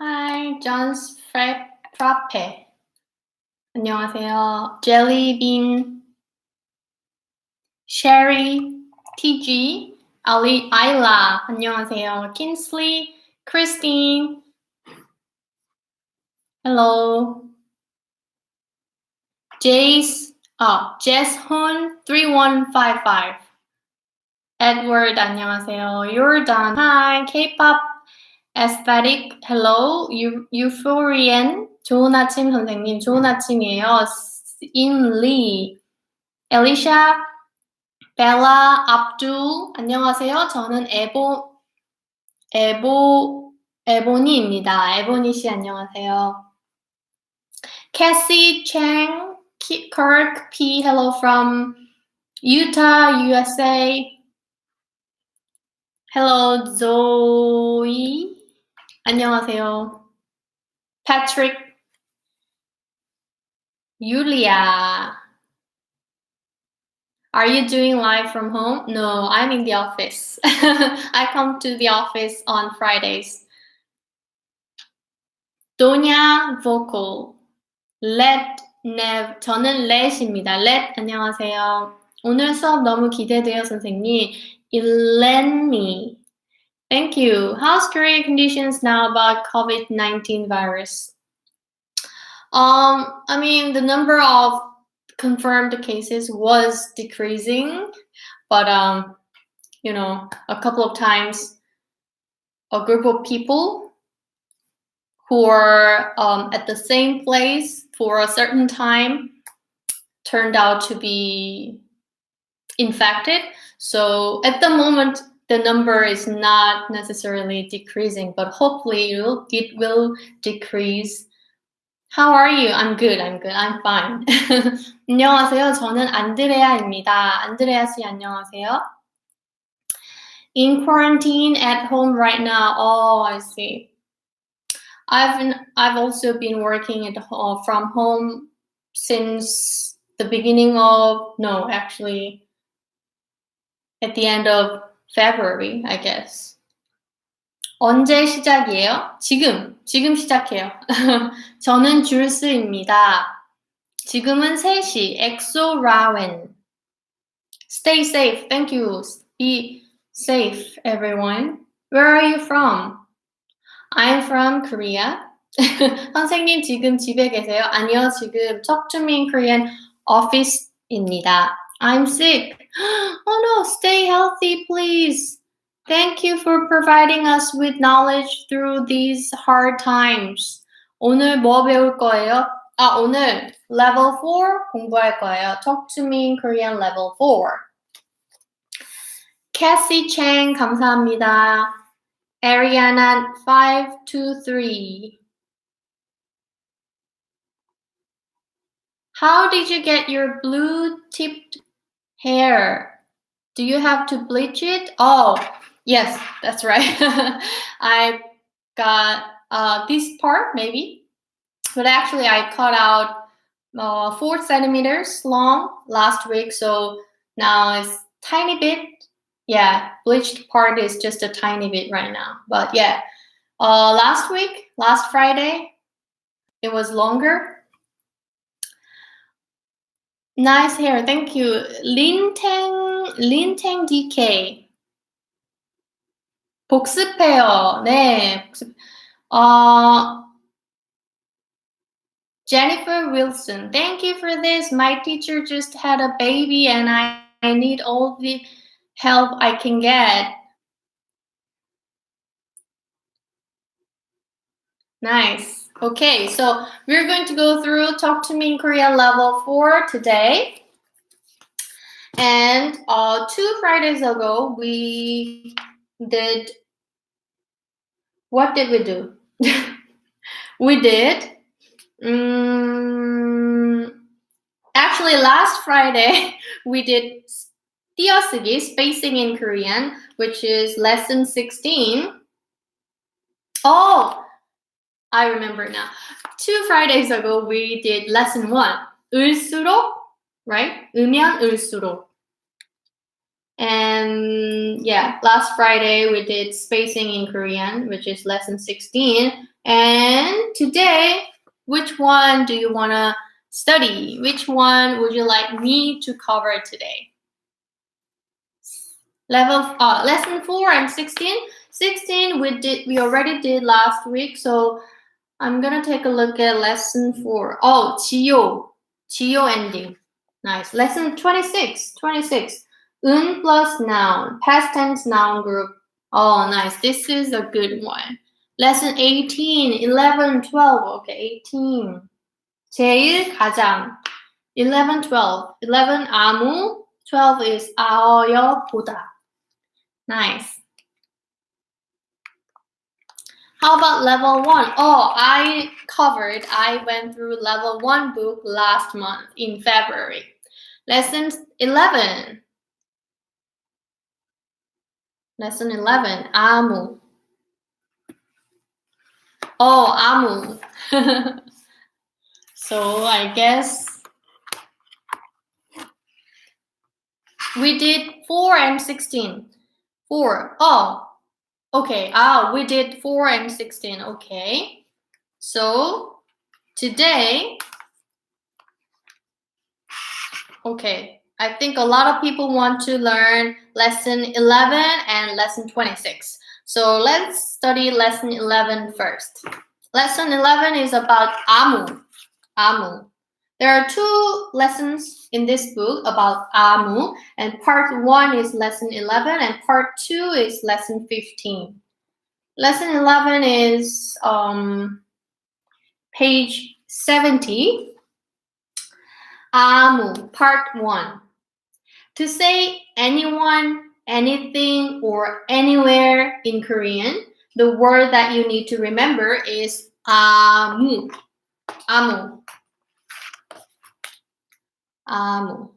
Hi, John's Frappe. 안녕하세요. Jellybean, Sherry, TG, Ayla. 안녕하세요. Kinsley, Christine. Hello. Jess Hun 3155. Edward, 안녕하세요. Jordan, hi. K-pop aesthetic, hello. Euphorian, 좋은 아침 선생님, 좋은 아침이에요. Lee, Alicia, Bella, Abdul, 안녕하세요. 저는 에보니입니다. 에보니 씨 안녕하세요. Cassie Chang, Kirk P, hello from Utah, USA. Hello, Zoe. 안녕하세요. Patrick. Yulia. Are you doing live from home? No, I'm in the office. I come to the office on Fridays. Donya vocal. 저는 let입니다. Let, 안녕하세요. 오늘 수업 너무 기대돼요, 선생님. Eleni. Thank you. How's Korea conditions now about COVID-19 virus? I mean, the number of confirmed cases was decreasing, but a couple of times a group of people who were at the same place for a certain time turned out to be infected. So at the moment, the number is not necessarily decreasing, but hopefully it will decrease. How are you? I'm good. I'm fine. 안녕하세요. 저는 안드레아입니다. 안드레아 씨 안녕하세요. In quarantine at home right now. Oh, I see. I've also been working from home since the beginning of at the end of February, I guess. 언제 시작이에요? 지금 시작해요. 저는 줄스입니다. 지금은 3시. 엑소 라웬. Stay safe. Thank you. Be safe, everyone. Where are you from? I'm from Korea. 선생님 지금 집에 계세요? 아니요, 지금 Talk to Me in Korean office입니다. I'm sick. Oh no, stay healthy, please. Thank you for providing us with knowledge through these hard times. 오늘 뭐 배울 거예요? 오늘 level 4 공부할 거예요. Talk to me in Korean level 4. Cassie Chang 감사합니다. Ariana 523. How did you get your blue-tipped hair? Do you have to bleach it? Oh, yes, that's right. I got this part maybe, but actually I cut out 4 centimeters long last week, so now it's tiny bit. Yeah, bleached part is just a tiny bit right now, but yeah, last Friday, it was longer. Nice hair, thank you. Linteng DK. 복습해요. 네. Jennifer Wilson. Thank you for this. My teacher just had a baby and I need all the help I can get. Nice. Okay, so we're going to go through Talk to Me in Korean level 4 today. And 2 Fridays ago, we did... What did we do? We did... actually, last Friday, we did 띄어쓰기, spacing in Korean, which is lesson 16. Oh, I remember now. 2 Fridays ago, we did lesson 1. 을수록, right? 으면 을수록. And yeah, last Friday, we did spacing in Korean, which is lesson 16. And today, which one do you want to study? Which one would you like me to cover today? Lesson 4 and 16. 16 we already did last week, so I'm gonna take a look at lesson 4. Oh, 지요 ending. Nice. Lesson 26. Un plus noun, past tense noun group. Oh, nice. This is a good one. Lesson 18, 11, 12. Okay, 18. 제일 가장. 11, 12. 11 아무, 12 is 아어여 보다. Nice. How about level 1? Oh, I went through level 1 book last month in February. Lesson 11. Lesson 11, 아무. Oh, 아무. So I guess we did 4 and 16. 4. Oh, okay. We did 4 and 16. Okay. So today, okay, I think a lot of people want to learn lesson 11 and lesson 26. So let's study lesson 11 first. Lesson 11 is about 아무. 아무. There are 2 lessons in this book about 아무, and part 1 is lesson 11 and part 2 is lesson 15. Lesson 11 is page 70. 아무, part 1. To say anyone, anything, or anywhere in Korean, the word that you need to remember is 아무. 아무. 아무.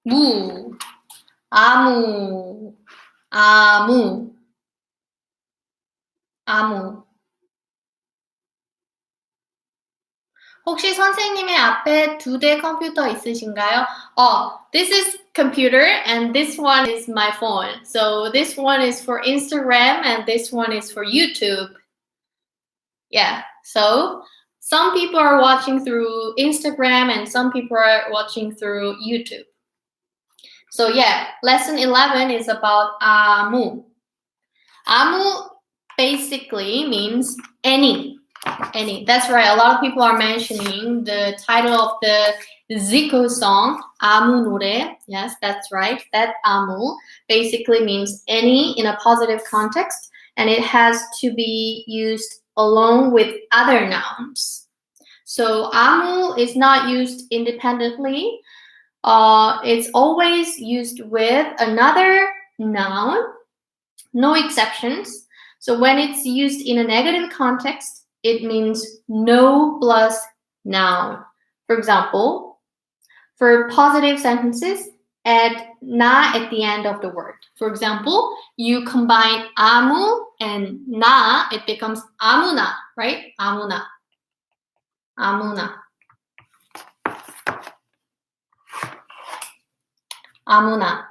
무, 아무, 아무, 아무. 혹시 선생님의 앞에 2대 컴퓨터 있으신가요? This is computer and this one is my phone. So this one is for Instagram and this one is for YouTube. Yeah, so some people are watching through Instagram and some people are watching through YouTube. So yeah, lesson 11 is about 아무. 아무 basically means any. Any. That's right. A lot of people are mentioning the title of the Zico song, 아무 노래. Yes, that's right. That 아무 basically means any in a positive context, and it has to be used along with other nouns. So 아무 is not used independently. It's always used with another noun, no exceptions. So when it's used in a negative context, it means no plus noun. For example, for positive sentences, add na at the end of the word. For example, you combine 아무 and na, it becomes 아무나, right? 아무나. 아무나. 아무나.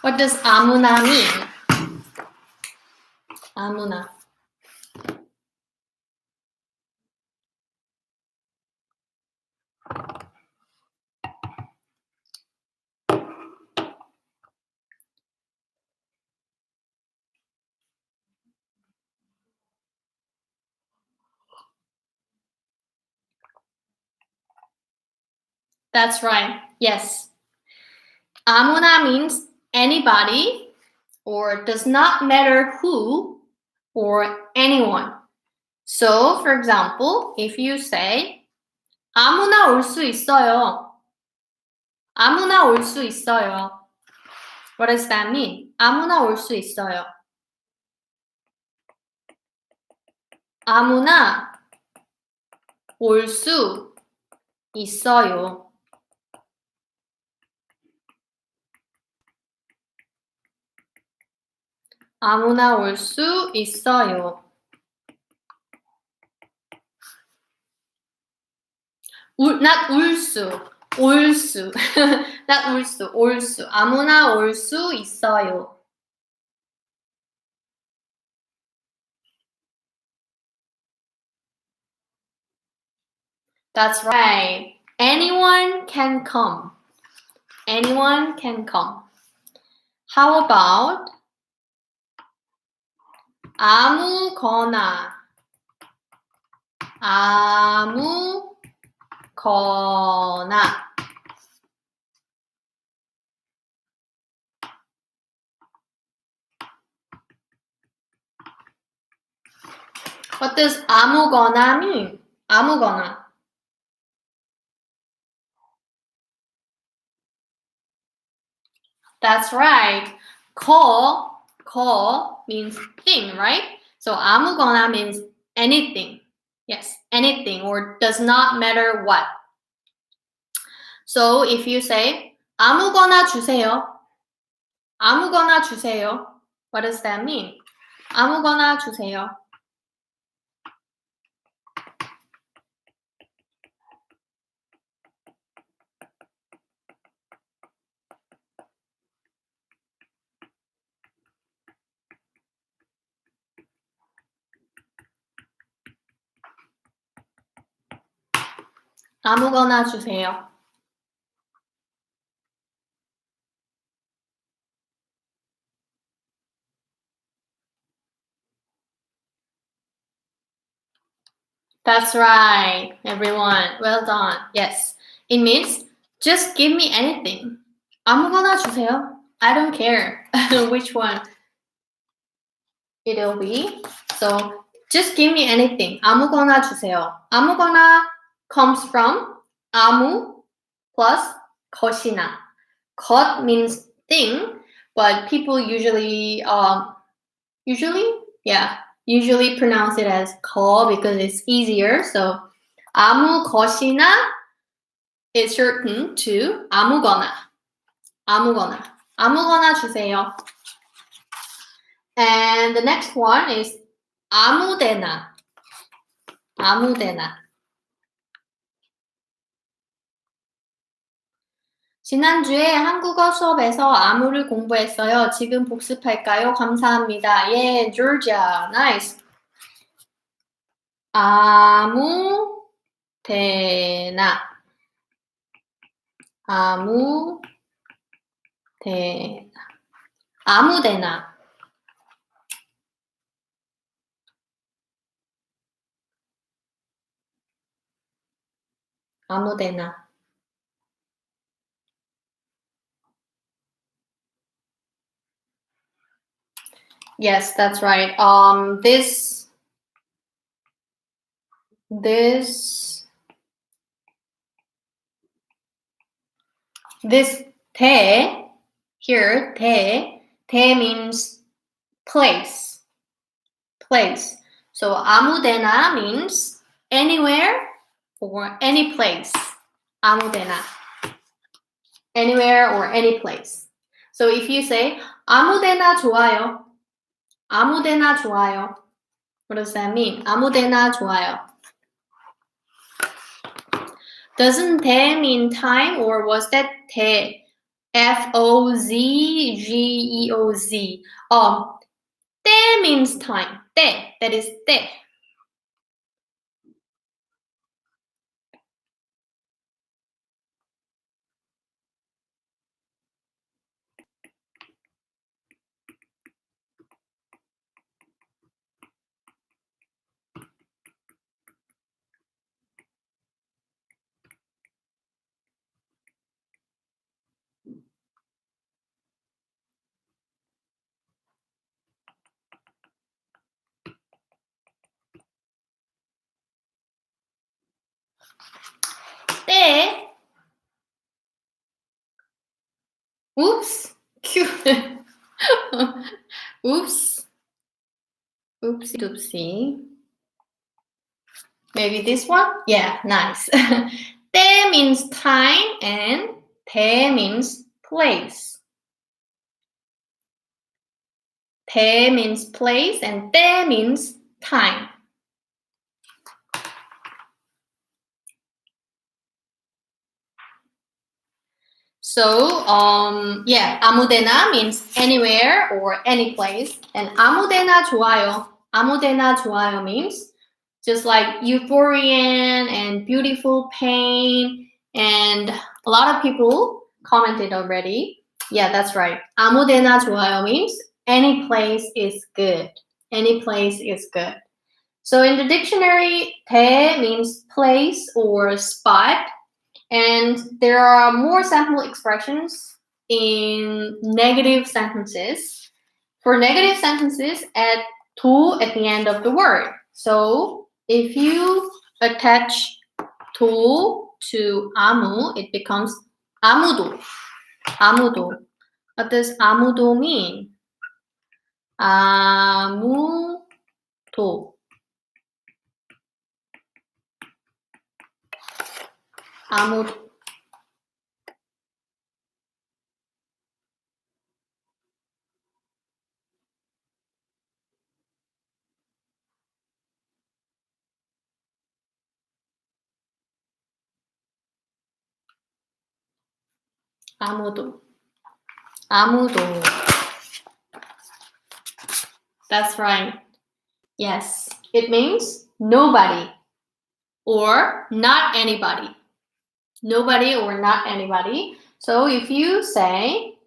What does 아무나 mean? 아무나. That's right. Yes. 아무나 means anybody or does not matter who or anyone. So, for example, if you say 아무나 올 수 있어요. 아무나 올 수 있어요. What does that mean? 아무나 올 수 있어요. 아무나 올 수 있어요. 아무나 올 수 있어요. not 울수, 올수. not 울수, 올수. 아무나 올 수 있어요. That's right. Anyone can come. Anyone can come. How about 아무거나. 아무거나. What does 아무거나 mean? 아무거나. That's right. 거 means thing, right? So 아무거나 means anything. Yes, anything or does not matter what. So if you say 아무거나 주세요. 아무거나 주세요. What does that mean? 아무거나 주세요. 아무거나 주세요. That's right, everyone. Well done. Yes. It means just give me anything. 아무거나 주세요. I don't care which one it'll be. So just give me anything. 아무거나 주세요. 아무거나 comes from 아무 plus 것이나. 것 means thing, but people usually pronounce it as 거 because it's easier. So 아무 것이나 is shortened to 아무거나. 아무거나. 아무거나 주세요. And the next one is 아무데나. 아무데나. 지난주에 한국어 수업에서 아무를 공부했어요. 지금 복습할까요? 감사합니다. 예, Georgia. Nice. 아무데나. 아무데나. 아무데나. 아무데나. Yes, that's right. This 대 here 대 means place. So 아무데나 means anywhere or any place. 아무데나. Anywhere or any place. So if you say 아무데나 좋아요. 아무데나 좋아요. What does that mean? 아무데나 좋아요. Doesn't 대 mean time or was that 대? F-O-Z-G-E-O-Z. 때 means time. 때. That is 때. 때. Oops. Oops. Oopsie doopsie. Maybe this one? Yeah, nice. 때 means time and 대 means place. 대 means place and 때 means time. So, yeah, 아무데나 means anywhere or any place. And 아무데나 좋아요. 아무데나 좋아요 means just like euphorian and beautiful pain. And a lot of people commented already. Yeah, that's right. 아무데나 좋아요 means any place is good. Any place is good. So in the dictionary, 대 means place or spot. And there are more sample expressions in negative sentences. For negative sentences, add 도 at the end of the word. So if you attach 도 to 아무, it becomes 아무도. 아무도. What does 아무도 mean? 아무도. 아무도. 아무도. 아무도. That's right. Yes. It means nobody or not anybody. Nobody or not anybody. So if you say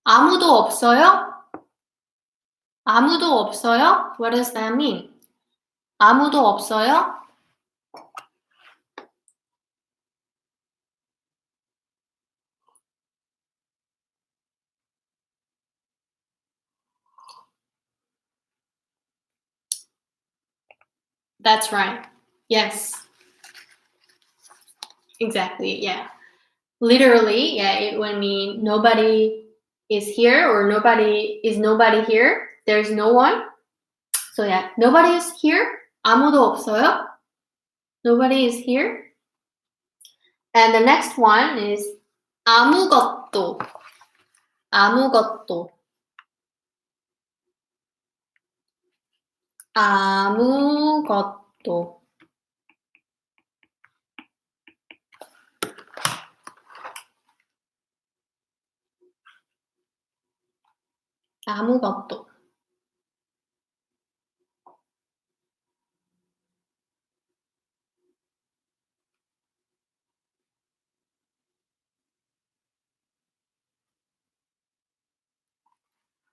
아무도 없어요? 아무도 없어요? What does that mean? 아무도 없어요? That's right. Yes. Exactly. Yeah. Literally, yeah, it would mean nobody is here or nobody here. There's no one. So yeah, nobody is here. 아무도 없어요. Nobody is here. And the next one is 아무것도. 아무것도. 아무것도. 아무것도.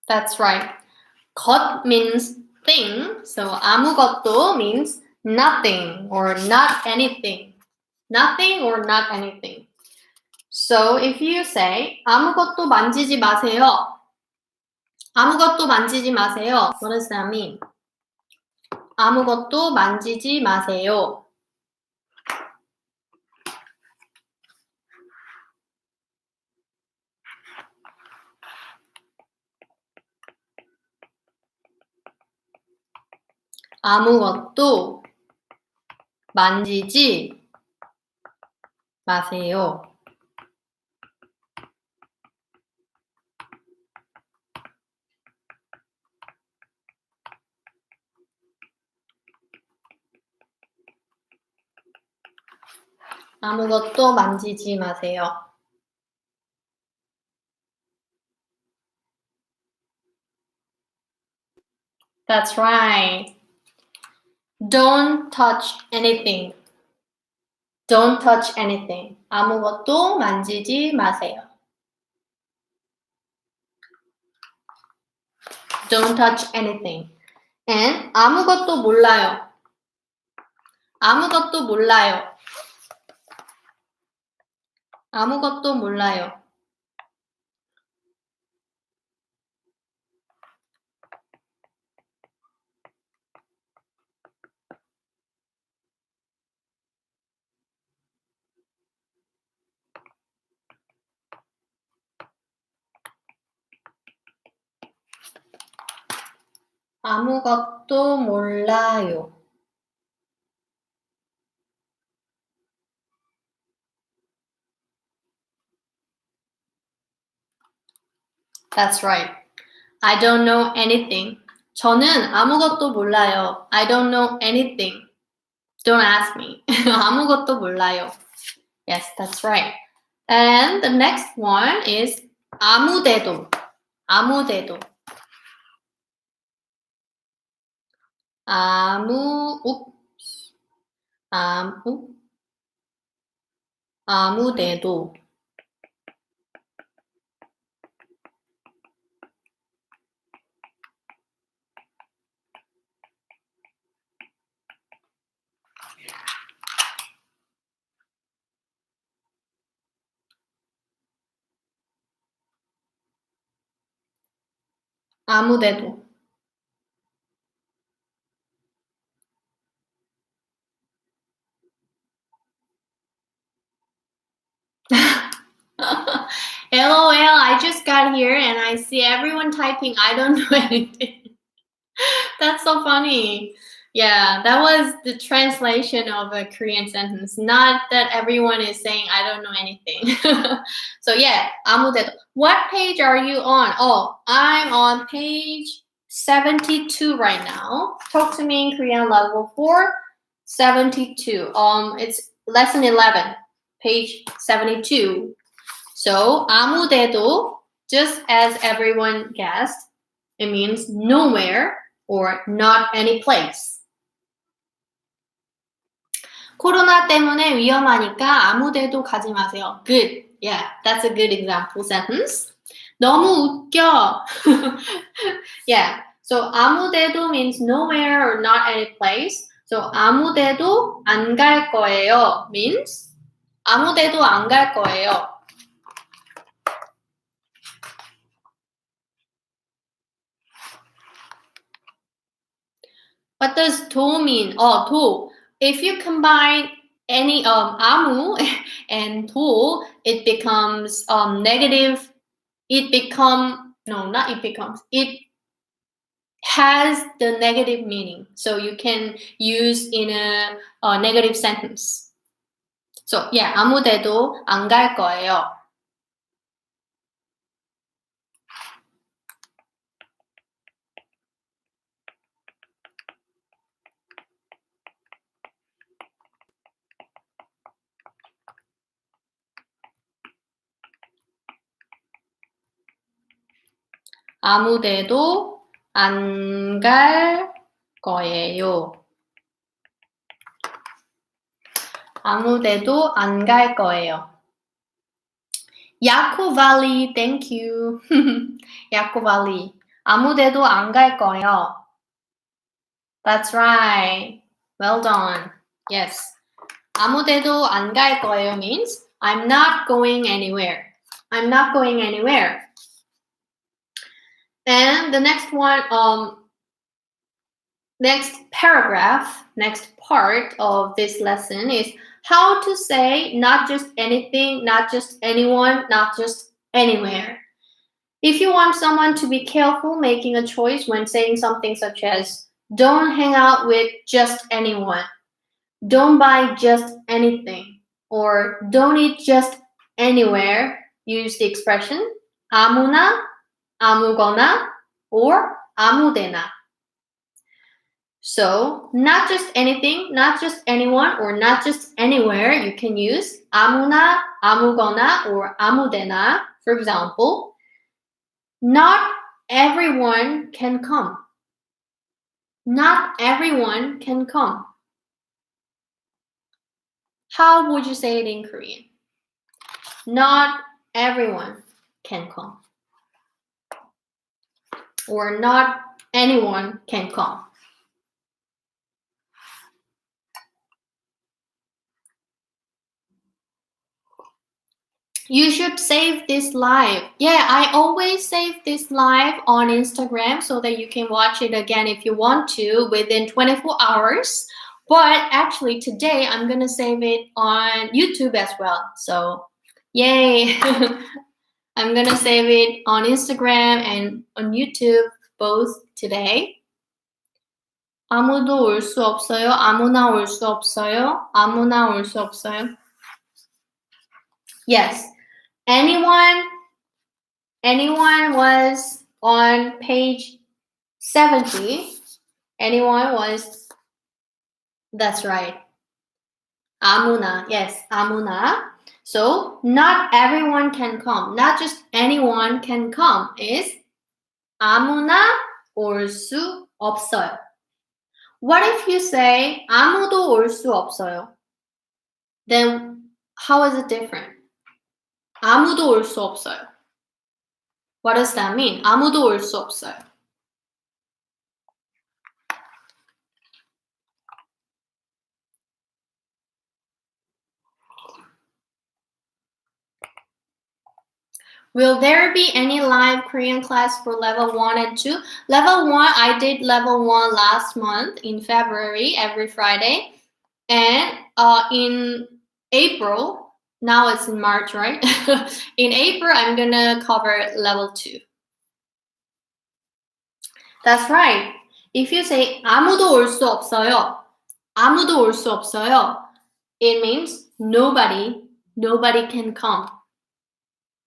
That's right. 것 means thing. So 아무것도 means nothing or not anything. Nothing or not anything. So if you say 아무것도 만지지 마세요. 아무것도 만지지 마세요. What does that mean? 아무것도 만지지 마세요. 아무것도 만지지 마세요. 아무것도 만지지 마세요. That's right. Don't touch anything. Don't touch anything. 아무것도 만지지 마세요. Don't touch anything. And 아무것도 몰라요. 아무것도 몰라요. 아무것도 몰라요. 아무것도 몰라요. That's right. I don't know anything. 저는 아무것도 몰라요. I don't know anything. Don't ask me. 아무것도 몰라요. Yes, that's right. And the next one is 아무데도. 아무데도. 아무데도. 아무데도. LOL, I just got here and I see everyone typing, I don't know anything. That's so funny. Yeah, that was the translation of a Korean sentence. Not that everyone is saying, I don't know anything. So yeah, 아무데도. What page are you on? Oh, I'm on page 72 right now. Talk to me in Korean level 4, 72. It's lesson 11, page 72. So 아무데도, just as everyone guessed, it means nowhere or not any place. 코로나 때문에 위험하니까 아무데도 가지 마세요. Good. Yeah, that's a good example sentence. 너무 웃겨. Yeah. So 아무데도 means nowhere or not any place. So 아무데도 안 갈 거예요 means 아무데도 안 갈 거예요. What does 도 mean? Oh, 도. If you combine any 아무 and 도, it becomes negative. It has the negative meaning. So you can use in a negative sentence. So yeah, 아무데도 안 갈 거예요. 아무데도 안 갈 거예요. 아무데도 안 갈 거예요. 야코발리, thank you. 야코발리. 아무데도 안 갈 거예요. That's right. Well done. Yes. 아무데도 안 갈 거예요 means I'm not going anywhere. I'm not going anywhere. And the next one, next paragraph, next part of this lesson is how to say not just anything, not just anyone, not just anywhere. If you want someone to be careful making a choice when saying something such as don't hang out with just anyone, don't buy just anything, or don't eat just anywhere, use the expression 아무나, 아무거나, or 아무데나. So, not just anything, not just anyone, or not just anywhere, you can use 아무나, 아무거나, or 아무데나. For example, not everyone can come. Not everyone can come. How would you say it in Korean? Not everyone can come. Or not anyone can come. You should save this live. Yeah, I always save this live on Instagram so that you can watch it again if you want to within 24 hours. But actually today I'm going to save it on YouTube as well. So, yay. I'm going to save it on Instagram and on YouTube both today. 아무도 올 수 없어요. 아무나 올 수 없어요. 아무나 올 수 없어요. Yes. Anyone Anyone was on page 70. Anyone was, that's right. 아무나, yes, 아무나. So, not everyone can come. Not just anyone can come is 아무나 올 수 없어요. What if you say 아무도 올 수 없어요? Then how is it different? 아무도 올 수 없어요. What does that mean? 아무도 올 수 없어요. Will there be any live Korean class for level 1 and 2? Level 1, I did level 1 last month in February, every Friday. And in April, now it's in March, right? In April, I'm gonna cover level 2. That's right. If you say 아무도 올 수 없어요, 아무도 올 수 없어요, it means nobody can come.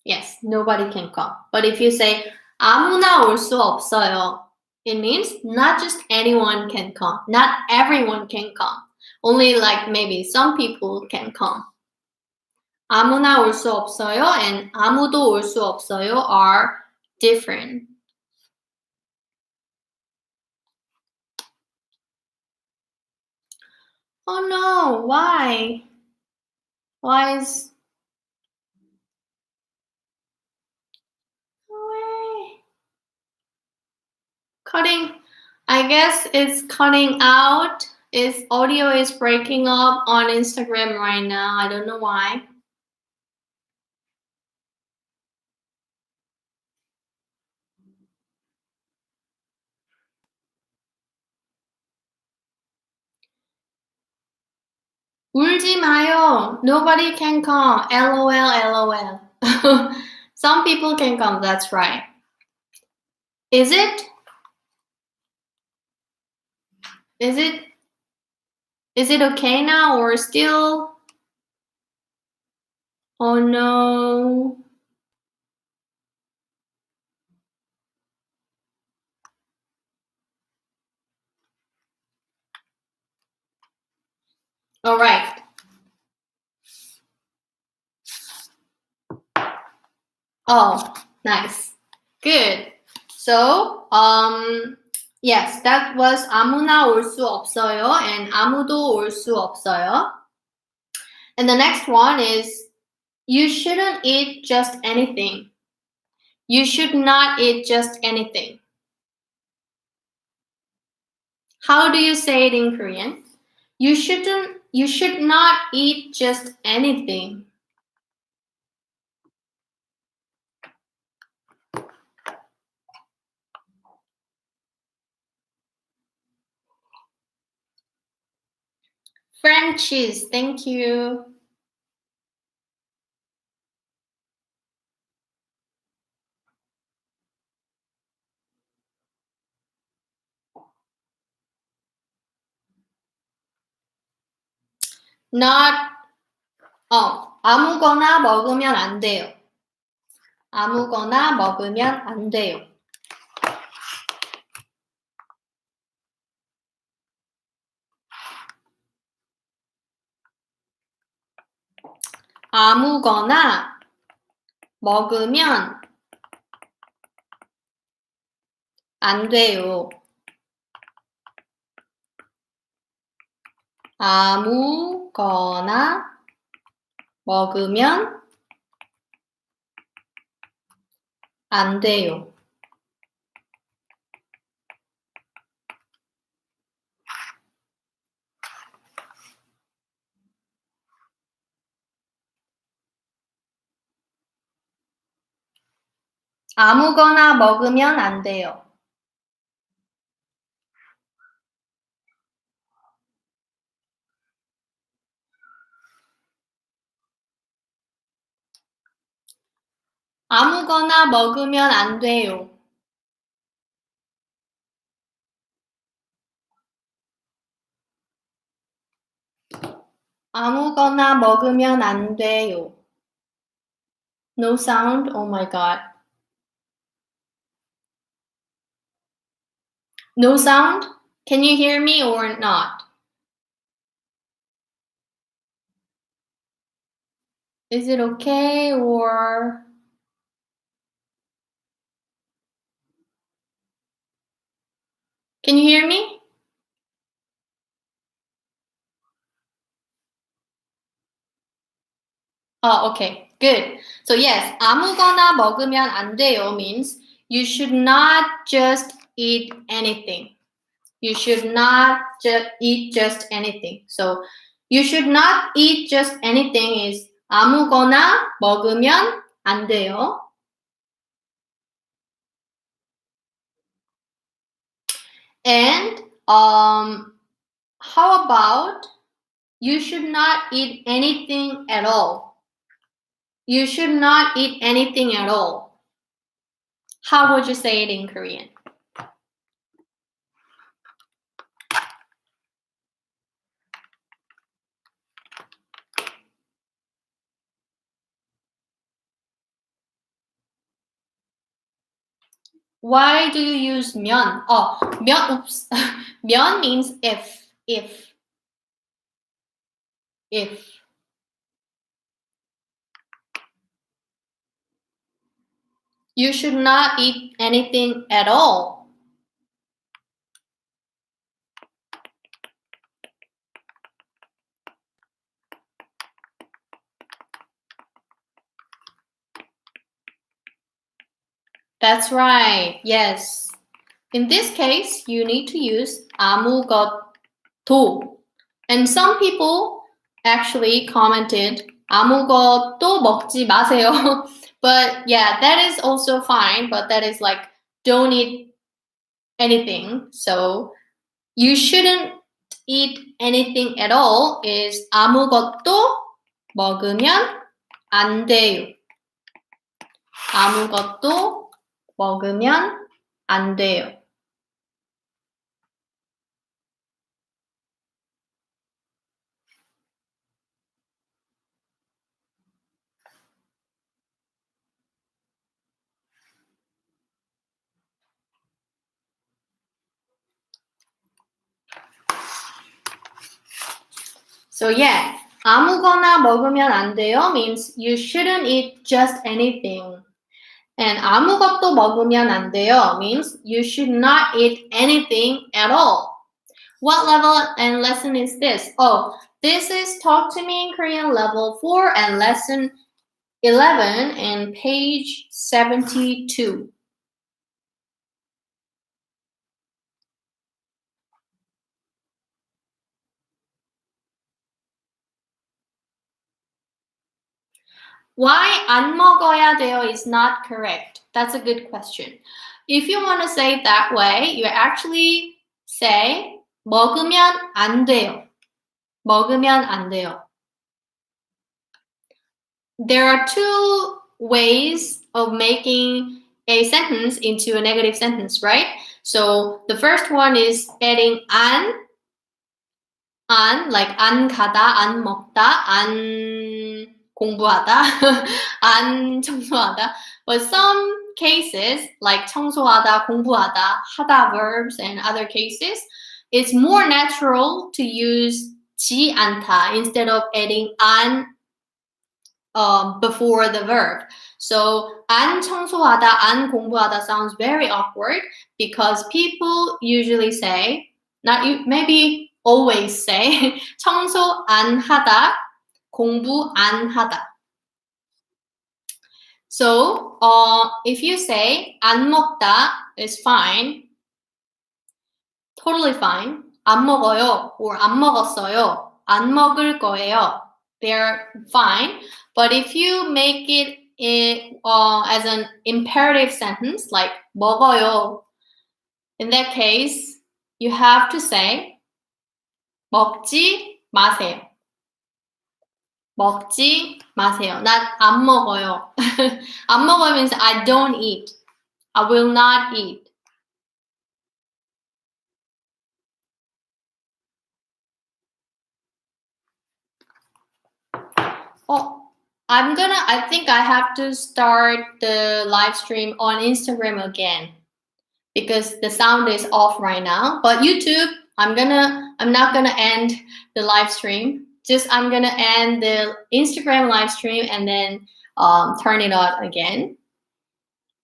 Yes, nobody can come. But if you say 아무나 올 수 없어요, it means not just anyone can come. Not everyone can come. Only like maybe some people can come. 아무나 올 수 없어요 and 아무도 올 수 없어요 are different. Oh no, why? Why is... Cutting, I guess it's cutting out. Its audio is breaking up on Instagram right now. I don't know why. 울지 마요. Nobody can come. LOL, LOL. Some people can come, that's right. Is it? Is it okay now or still? Oh no. All right. Oh, nice. Good. So, yes, that was 아무나 올 수 없어요 and 아무도 올 수 없어요. And the next one is you shouldn't eat just anything. You should not eat just anything. How do you say it in Korean? You should not eat just anything. Frenchies, thank you. Not, 아무거나 먹으면 안 돼요. 아무거나 먹으면 안 돼요. 아무거나 먹으면 안 돼요. 아무거나 먹으면 안 돼요. 아무거나 먹으면 안 돼요. 아무거나 먹으면 안 돼요. 아무거나 먹으면 안 돼요. No sound? Oh my god. No sound? Can you hear me or not? Is it okay or? Can you hear me? Oh, okay, good. So yes, 아무거나 먹으면 안 돼요 means you should not just eat anything. You should not eat just anything. So you should not eat just anything is 아무거나 먹으면 안 돼요. And how about you should not eat anything at all? You should not eat anything at all. How would you say it in Korean? Why do you use 면? Oh, 면, oops. 면 means if. You should not eat anything at all. That's right, yes. In this case, you need to use 아무것도. And some people actually commented 아무것도 먹지 마세요. But yeah, that is also fine, but that is like don't eat anything. So you shouldn't eat anything at all is 아무것도 먹으면 안 돼요. 아무것도 먹으면 안 돼요. So yeah, 아무거나 먹으면 안 돼요 means you shouldn't eat just anything. And 아무것도 먹으면 안 돼요 means you should not eat anything at all. What level and lesson is this? Oh, this is Talk to Me in Korean level 4 and lesson 11 and page 72. Why 안 먹어야 돼요 is not correct. That's a good question. If you want to say it that way, you actually say 먹으면 안 돼요. 먹으면 안 돼요. There are two ways of making a sentence into a negative sentence, right? So the first one is adding 안, like 안 가다, 안 먹다, 안 공부하다, 안 청소하다. But some cases, like 청소하다, 공부하다, 하다 verbs and other cases, it's more natural to use 지 않다 instead of adding 안 before the verb. So 안 청소하다, 안 공부하다 sounds very awkward because people usually say, not you, maybe always say 청소 안 하다, 공부 안 하다. So if you say 안 먹다 is fine, totally fine. 안 먹어요 or 안 먹었어요, 안 먹을 거예요. They're fine. But if you make it as an imperative sentence, like 먹어요, in that case, you have to say 먹지 마세요. 먹지 마세요. Not 안 먹어요. 안 먹어요 means I don't eat. I will not eat. Oh, I think I have to start the live stream on Instagram again. because the sound is off right now. But YouTube, I'm not gonna end the live stream. I'm gonna end the Instagram live stream and then turn it on again.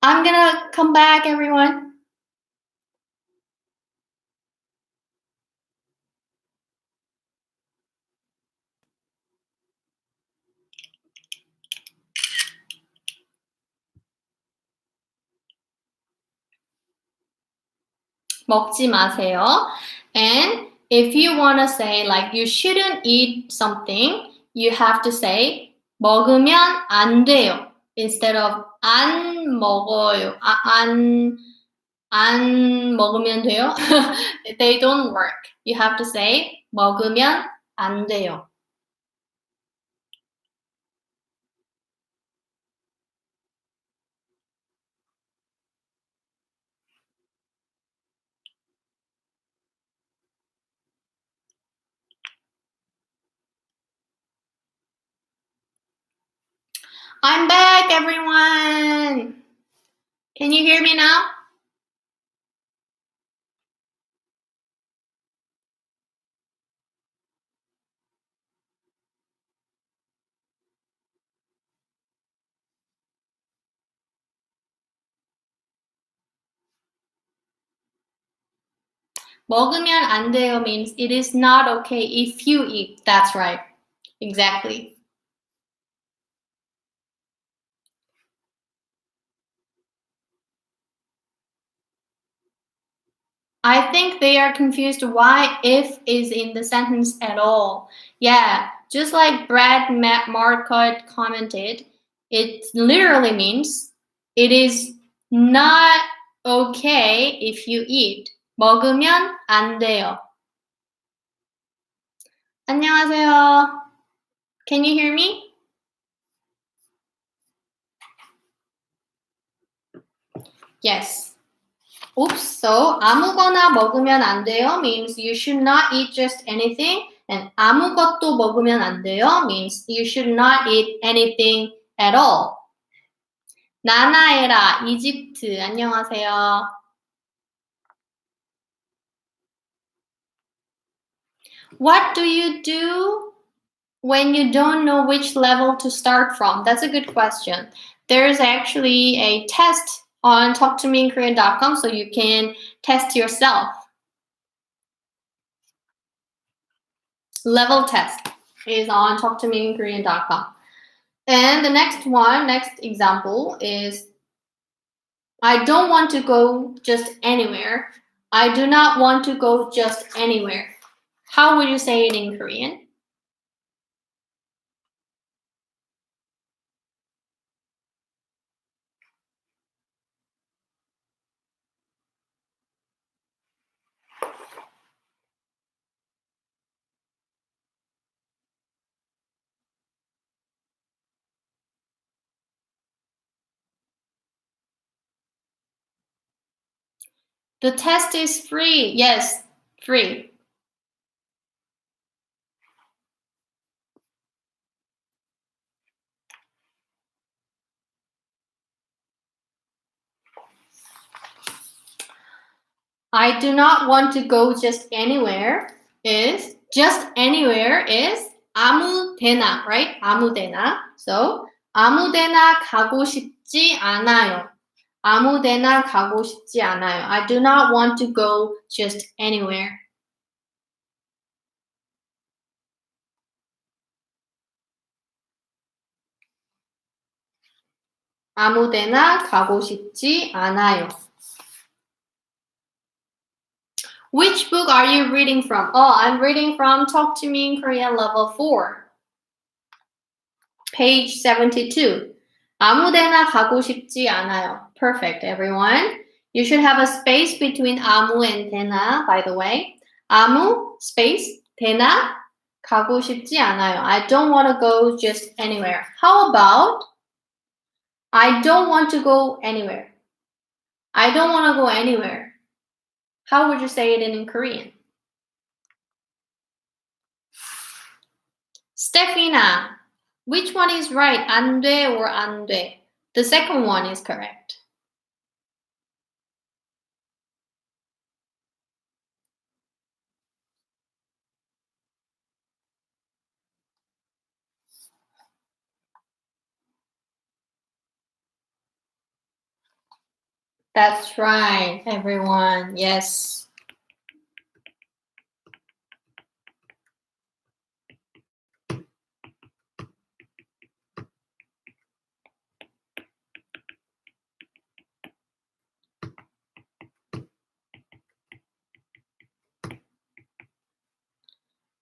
I'm gonna come back, everyone. 먹지 마세요. And if you want to say like you shouldn't eat something, you have to say 먹으면 안 돼요. Instead of 안 먹어요. 안 먹으면 돼요. They don't work. You have to say 먹으면 안 돼요. I'm back, everyone. Can you hear me now? 먹으면 안 돼요 means it is not okay if you eat. That's right. Exactly. I think they are confused why if is in the sentence at all. Yeah, just like Brad Marcotte commented, it literally means it is not okay if you eat. 먹으면 안 돼요. 안녕하세요. Can you hear me? Yes. Oops, so 아무거나 먹으면 안 돼요 means you should not eat just anything, and 아무것도 먹으면 안 돼요 means you should not eat anything at all. 나나에라, 이집트, 안녕하세요. What do you do when you don't know which level to start from? That's a good question. There's actually a test on talktomeinkorean.com so you can test yourself. Level test is on talktomeinkorean.com. And the next example is I don't want to go just anywhere. I do not want to go just anywhere. How would you say it in Korean? The test is free. Yes, free. I do not want to go just anywhere is 아무 데나, right? 아무 데나. So 아무 데나 가고 싶지 않아요. 아무 데나 가고 싶지 않아요. I do not want to go just anywhere. 아무 데나 가고 싶지 않아요. Which book are you reading from? Oh, I'm reading from Talk to Me in Korean Level 4. Page 72. 아무 데나 가고 싶지 않아요. Perfect, everyone. You should have a space between 아무 and 데나, by the way. 아무, space, 데나, 가고 싶지 않아요. I don't want to go just anywhere. How about I don't want to go anywhere? I don't want to go anywhere. How would you say it in Korean? Stefina, which one is right? 안 돼 or 안 돼? The second one is correct. That's right, everyone. Yes.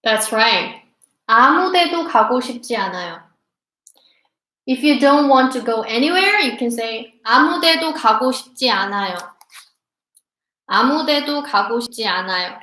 That's right. 아무데도 가고 싶지 않아요. If you don't want to go anywhere, you can say 아무데도 가고 싶지 않아요. 아무데도 가고 싶지 않아요.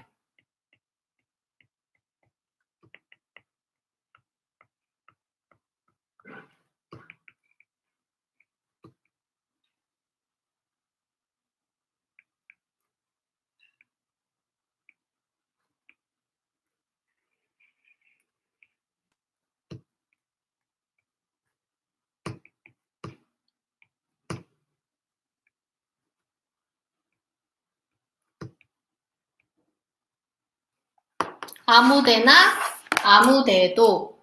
아무데나, 아무데도.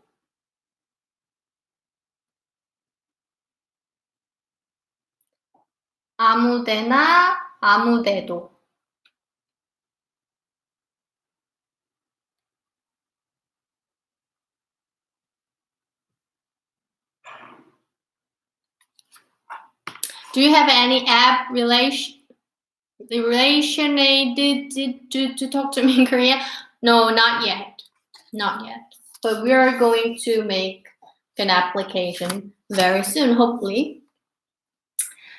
아무데나, 아무데도. Do you have any app related to talk to me in Korea? No, not yet. Not yet. But we are going to make an application very soon, hopefully.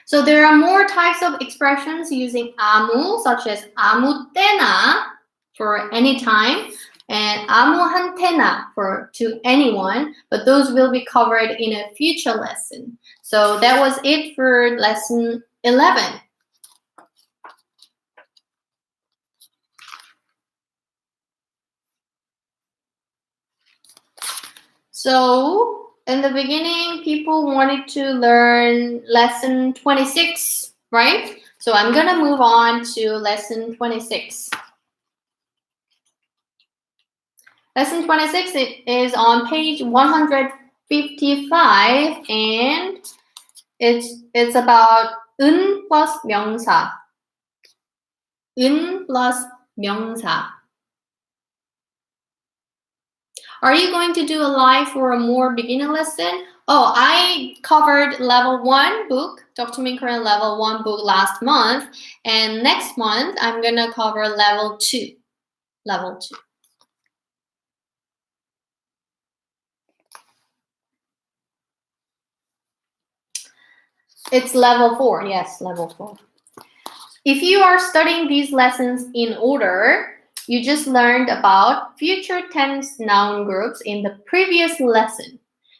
So there are more types of expressions using 아무, such as 아무 때나 for any time, and 아무한테나 for to anyone, but those will be covered in a future lesson. So that was it for lesson 11. So in the beginning, people wanted to learn lesson 26, right? So I'm gonna move on to lesson 26. Lesson 26 is on page 155, and it's about 은 plus 명사. 은 plus 명사. Are you going to do a live for a more beginner lesson? Oh, I covered level 1 book, Dr. Min Korean level 1 book last month, and next month I'm gonna cover level 2. Level 2. It's level 4, yes, level 4. If you are studying these lessons in order, you just learned about future tense noun groups in the previous lesson.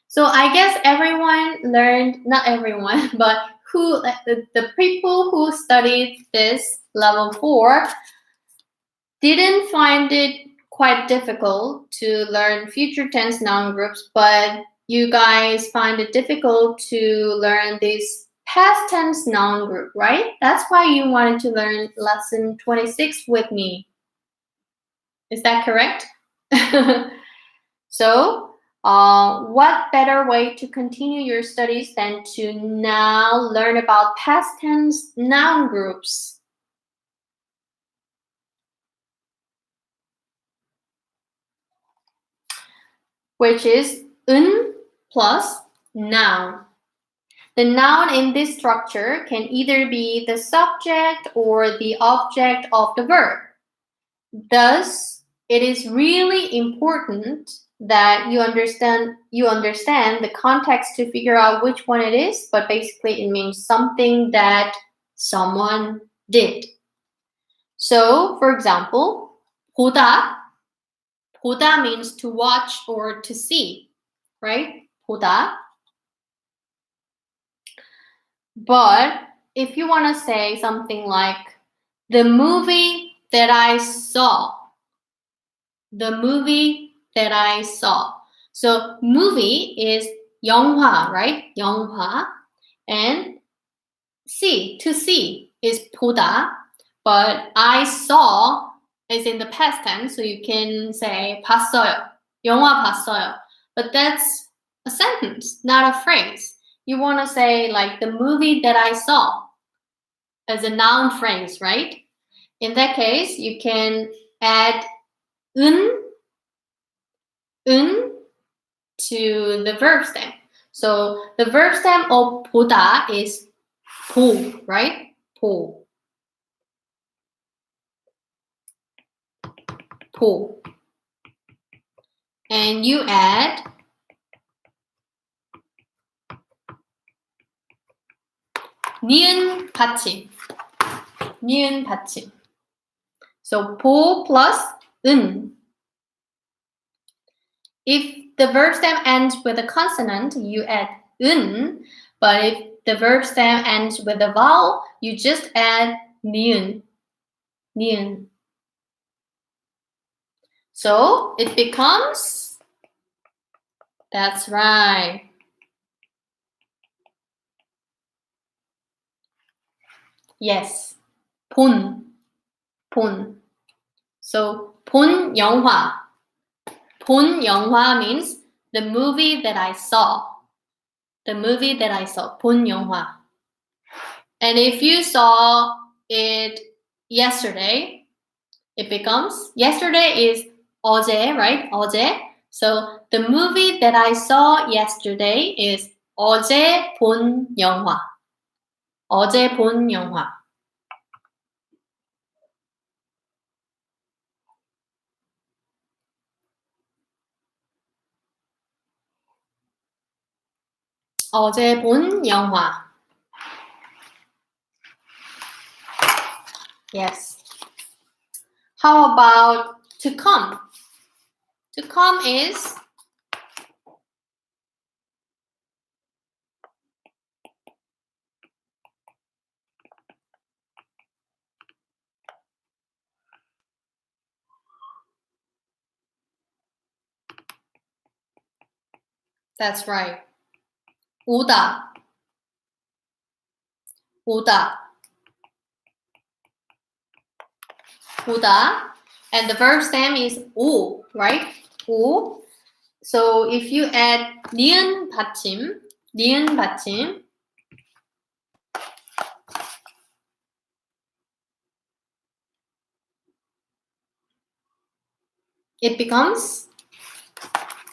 So I guess everyone learned, not everyone, but the people who studied this level 4 didn't find it quite difficult to learn future tense noun groups, but you guys find it difficult to learn this past tense noun group, right? That's why you wanted to learn lesson 26 with me. Is that correct? So, what better way to continue your studies than to now learn about past tense noun groups? Which is 은 plus noun. The noun in this structure can either be the subject or the object of the verb. Thus, it is really important that you understand the context to figure out which one it is, but basically it means something that someone did. So, for example, 보다. 보다 means to watch or to see, right? 보다. But if you want to say something like the movie that I saw, the movie that I saw. So movie is 영화, right? 영화. And see, to see is 보다. But I saw is in the past tense, so you can say 봤어요. 영화 봤어요. But that's a sentence, not a phrase. You want to say like the movie that I saw. as a noun phrase, right? In that case, you can add 은 to the verb stem. So the verb stem of 보다 is 보, right? 보. 보. And you add 니은 받침. 니은 받침. So 보 plus 은. If the verb stem ends with a consonant, you add 은. But if the verb stem ends with a vowel, you just add 니은. 니은. So it becomes, that's right. Yes. 본. So 본 영화. 본 영화 means the movie that I saw. The movie that I saw. 본 영화. And if you saw it yesterday, it becomes, yesterday is 어제, right? 어제. So the movie that I saw yesterday is 어제 본 영화. 어제 본 영화. 어제 본 영화. Yes. How about to come? To come is that's right. 오다. 오다. 오다. And the verb stem is 오, right? 오. So if you add 니은 받침, it becomes,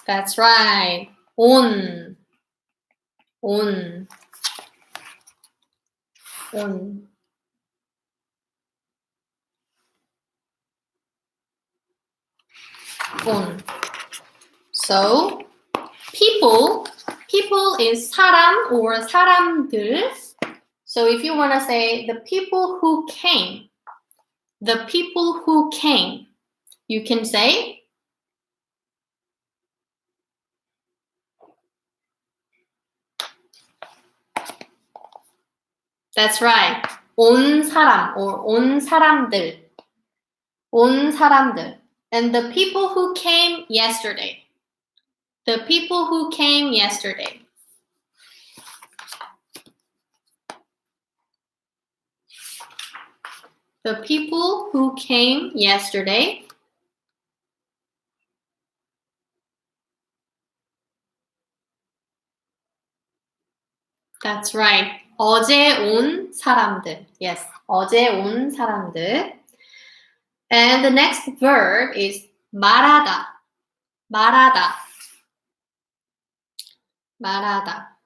that's right, 온. 온. So people is 사람 or 사람들. So if you want to say the people who came, you can say that's right. 온 사람 or 온 사람들. 온 사람들. And the people who came yesterday. The people who came yesterday. The people who came yesterday. That's right. 어제 온 사람들. Yes. 어제 온 사람들. And the next verb is 말하다. 말하다. 말하다.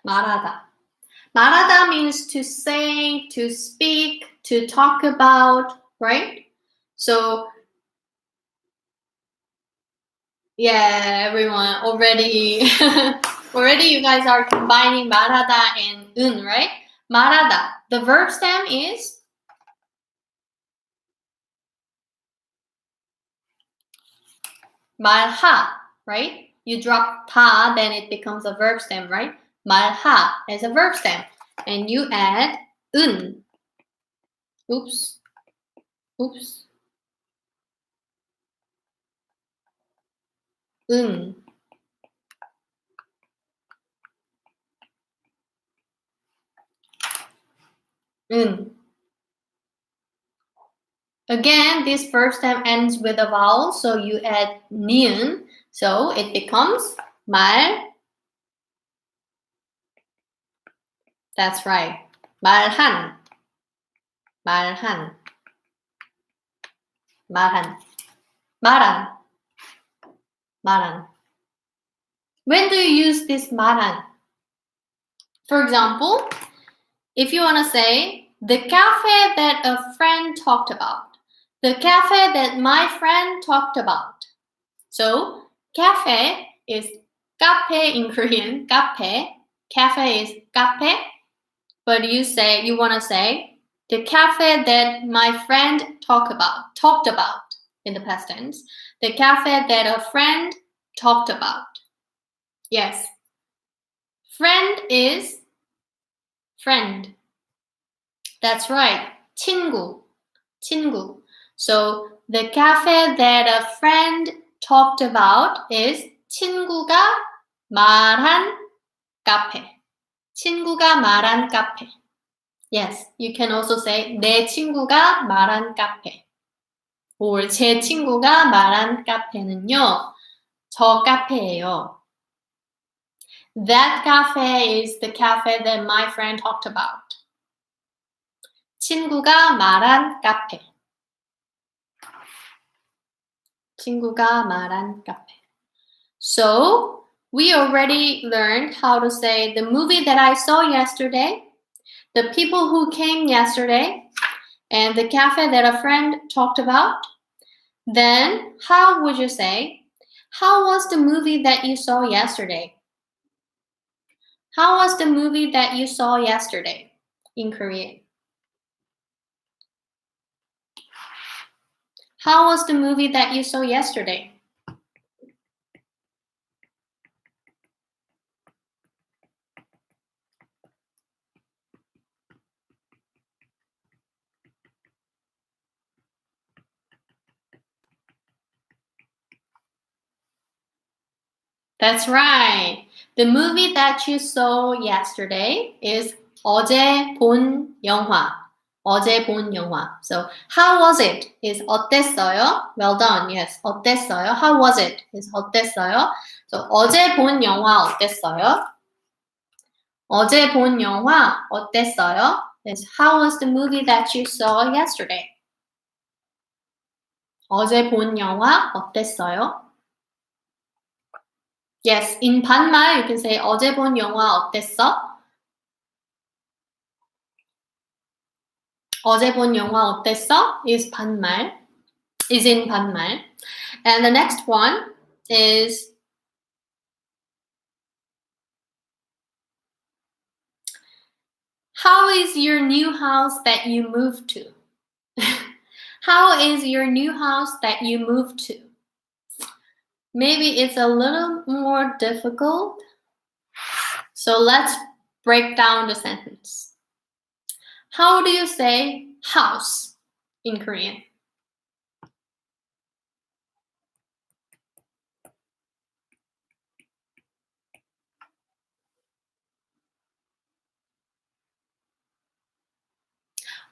말하다. 말하다 means to say, to speak, to talk about, right? So, yeah, everyone, already you guys are combining 말하다 and 은, right? 말하다. The verb stem is 말하, right? You drop 다, then it becomes a verb stem, right? 말하 is a verb stem. And you add 은. Oops. 은. 은. Again, this verb stem ends with a vowel, so you add ni은, so it becomes 말. That's right. 말한. 말한. 말한. 말한. 말한. When do you use this 말한? For example, if you want to say, the cafe that a friend talked about. The cafe that my friend talked about. So, cafe is 카페 in Korean. 카페. Cafe is 카페. But you want to say, the cafe that my friend talked about in the past tense. The cafe that a friend talked about. Yes. Friend is friend. That's right. 친구. 친구. So the cafe that a friend talked about is 친구가 말한 카페. 친구가 말한 카페. Yes, you can also say 내 친구가 말한 카페. or 제 친구가 말한 카페는요. 저 카페예요. That cafe is the cafe that my friend talked about. 친구가 말한 카페. 친구가 말한 카페. So, we already learned how to say the movie that I saw yesterday, the people who came yesterday, and the cafe that a friend talked about. Then, how would you say, how was the movie that you saw yesterday? How was the movie that you saw yesterday in Korean? How was the movie that you saw yesterday? That's right. The movie that you saw yesterday is 어제 본 영화. 어제 본 영화. So, how was it? Is 어땠어요? Well done. Yes. 어땠어요? How was it? Is 어땠어요? So, 어제 본 영화 어땠어요? 어제 본 영화 어땠어요? Is how was the movie that you saw yesterday? 어제 본 영화 어땠어요? Yes, in 반말 you can say 어제 본 영화 어땠어? 어제 본 영화 어땠어? is 반말. Is in 반말. And the next one is how is your new house that you moved to? How is your new house that you moved to? Maybe it's a little more difficult. So let's break down the sentence. How do you say house in Korean?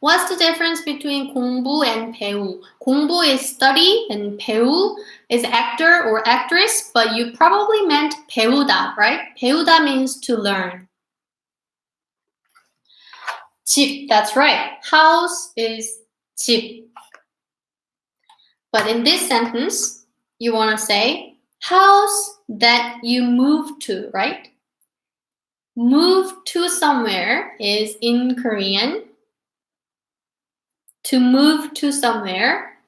What's the difference between 공부 and 배우? 공부 is study and 배우 is actor or actress, but you probably meant 배우다, right? 배우다 means to learn. 집, that's right. House is 집. But in this sentence, you want to say house that you moved to, right? Move to somewhere is in Korean. To move to somewhere.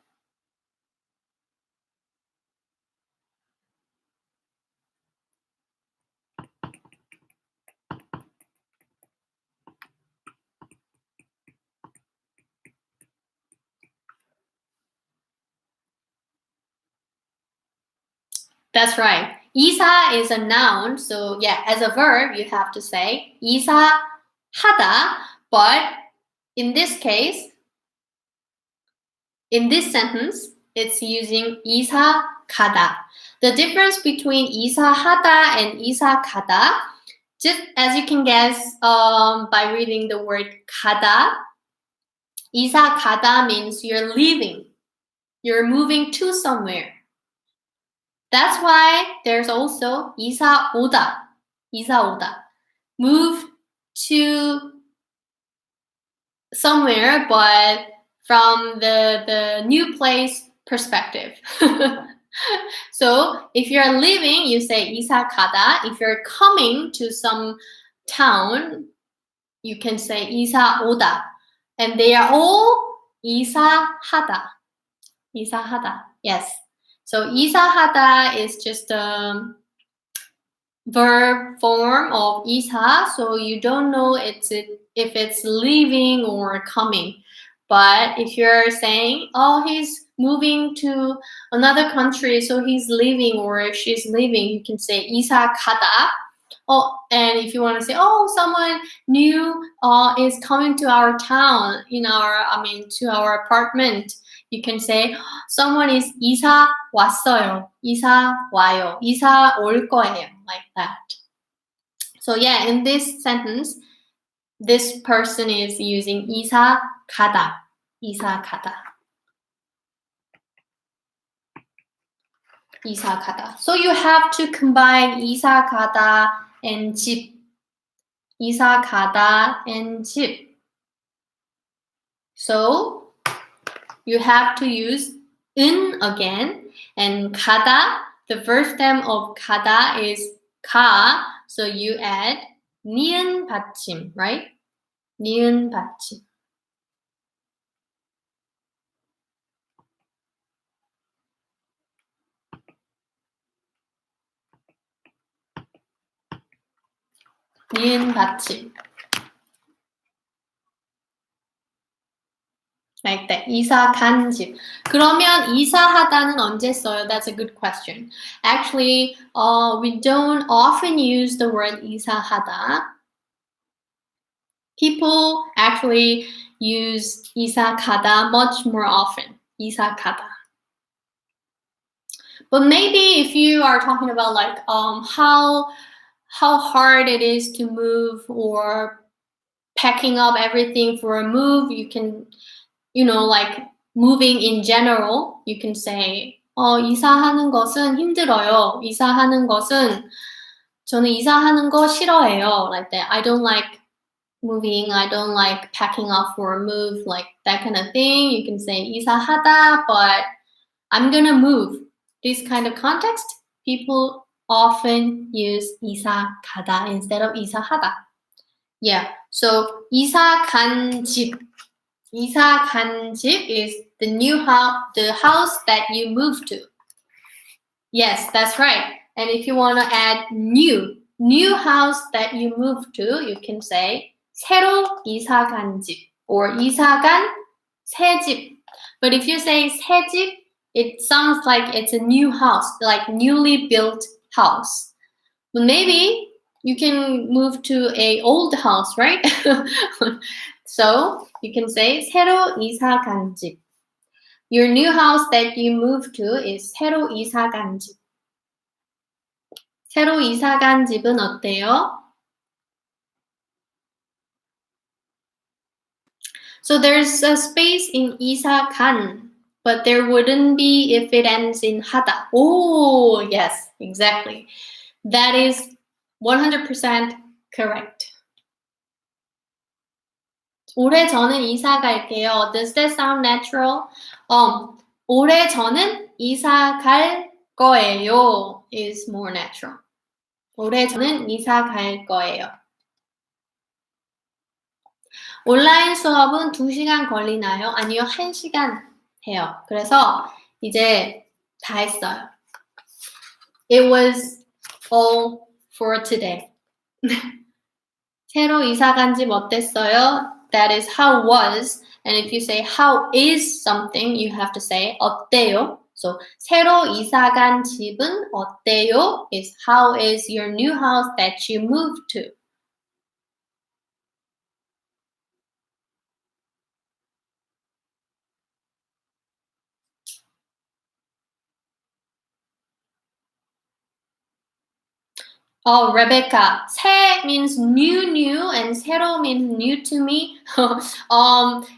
That's right. 이사 is a noun. So yeah, as a verb, you have to say 이사하다. But in this case, in this sentence, it's using 이사가다. The difference between 이사하다 and 이사가다, just as you can guess by reading the word 가다, 이사 가다 means you're leaving. You're moving to somewhere. That's why there's also 이사 오다. 이사 오다. Move to somewhere, but from the new place perspective. So if you're leaving, you say 이사 가다. If you're coming to some town, you can say 이사 오다. And they are all 이사하다. 이사하다. Yes. So 이사하다 is just a verb form of 이사. So you don't know if it's leaving or coming. But if you're saying, oh, he's moving to another country, so he's leaving or she's leaving, you can say 이사 가다. Oh, and if you want to say, oh, someone new is coming to our town, to our apartment, you can say, someone is 이사 왔어요, 이사 와요, 이사 올 거예요, like that. So yeah, in this sentence, this person is using 이사 가다, 이사 가다. 이사 가다. So you have to combine 이사 가다 and 집. 이사 가다 and 집. So you have to use 은 again, and 가다, the first stem of 가다 is 가, so you add 니은 받침, right? 니은 받침. 니은 받침. Like that. 이사 간 집. 그러면 이사하다는 언제 써요? That's a good question. Actually, we don't often use the word 이사하다. People actually use 이사 가다 much more often. 이사 가다. But maybe if you are talking about like how hard it is to move or packing up everything for a move, you can, like moving in general, you can say, 이사하는 것은 힘들어요. 이사하는 것은, 저는 이사하는 거 싫어해요. Like that. I don't like moving. I don't like packing up for a move, like that kind of thing. You can say 이사하다, but I'm gonna move. This kind of context, people often use 이사 가다 instead of 이사하다. Yeah. So 이사 간 집. 이사 간 집 is the new house, the house that you moved to. Yes, that's right. And if you want to add new house that you moved to, you can say 새로 이사 간 집 or 이사 간 새 집. But if you say 새 집, it sounds like it's a new house, like newly built house. But maybe you can move to a old house, right? So you can say 새로 이사 간 집. Your new house that you moved to is 새로 이사 간 집. 새로 이사 간 집은 어때요? So there's a space in 이사 간, but there wouldn't be if it ends in 하다. Oh, yes, exactly. That is 100% correct. 올해 저는 이사 갈게요. Does that sound natural? 올해 저는 이사 갈 거예요 is more natural. 올해 저는 이사 갈 거예요. 온라인 수업은 2시간 걸리나요? 아니요, 1시간 해요. 그래서 이제 다 했어요. It was all for today. 새로 이사 간 집 어땠어요? That is how was. And if you say how is something, you have to say 어때요? So 새로 이사 간 집은 어때요? Is how is your new house that you moved to? Oh, Rebecca. 새 means new, and 새로 means new to me.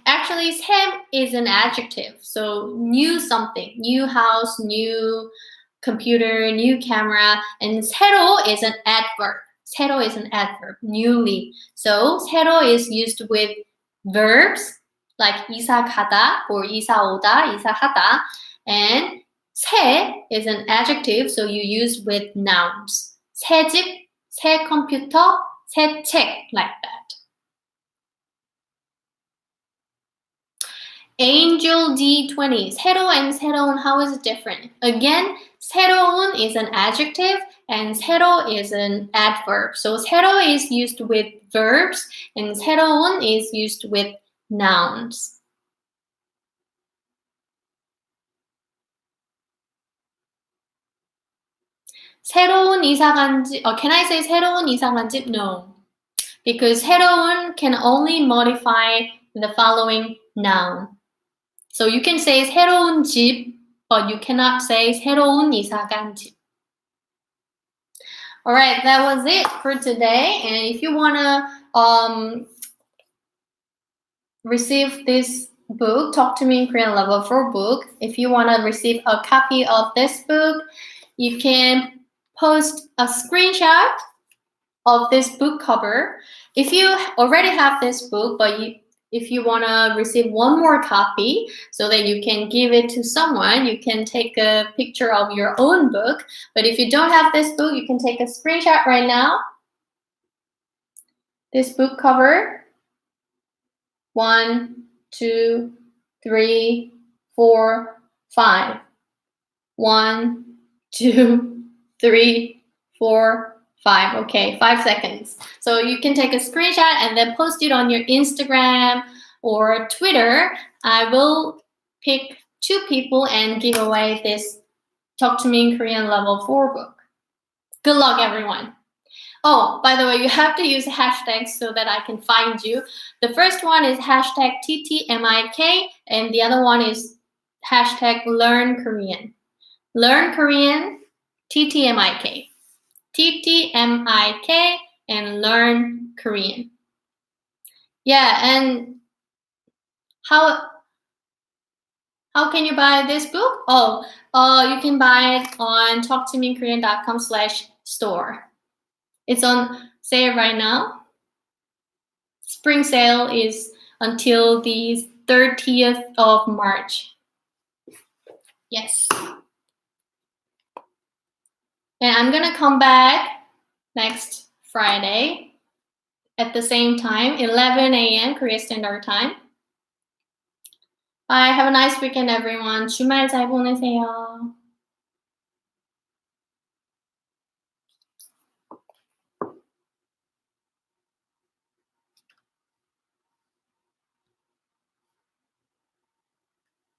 Actually, 새 is an adjective. So new something, new house, new computer, new camera, and 새로 is an adverb. 새로 is an adverb, newly. So 새로 is used with verbs like 이사 가다 or 이사 오다, 이사 하다, and 새 is an adjective, so you use with nouns. 새 집, 새 컴퓨터, 새 책, like that. Angel D20. 새로 and 새로운, how is it different? Again, 새로운 is an adjective and 새로 is an adverb. So 새로 is used with verbs and 새로운 is used with nouns. 새로운 이사 간 집, can I say 새로운 이사 간 집? No. Because 새로운 can only modify the following noun. So you can say 새로운 집, but you cannot say 새로운 이사 간 집. Alright, that was it for today. And if you want to receive this book, Talk to Me in Korean Level 4 book, if you want to receive a copy of this book, you can post a screenshot of this book cover. If you already have this book, but if you want to receive one more copy so that you can give it to someone, you can take a picture of your own book. But if you don't have this book, you can take a screenshot right now. This book cover. 1, 2, 3, 4, 5. 1, 2, 3, 4, 5. Okay, 5 seconds. So you can take a screenshot and then post it on your Instagram or Twitter. I will pick 2 people and give away this Talk to Me in Korean Level 4 book. Good luck, everyone. Oh, by the way, you have to use hashtags so that I can find you. The first one is hashtag TTMIK, and the other one is hashtag Learn Korean. Learn Korean, TTMIK. TTMIK and Learn Korean. Yeah, and how can you buy this book? Oh, you can buy it on talktomeinkorean.com/store. It's on sale right now. Spring sale is until the 30th of March. Yes. And I'm gonna come back next Friday at the same time, 11 a.m. Korea Standard Time. Bye. Have a nice weekend, everyone. 주말 잘 보내세요.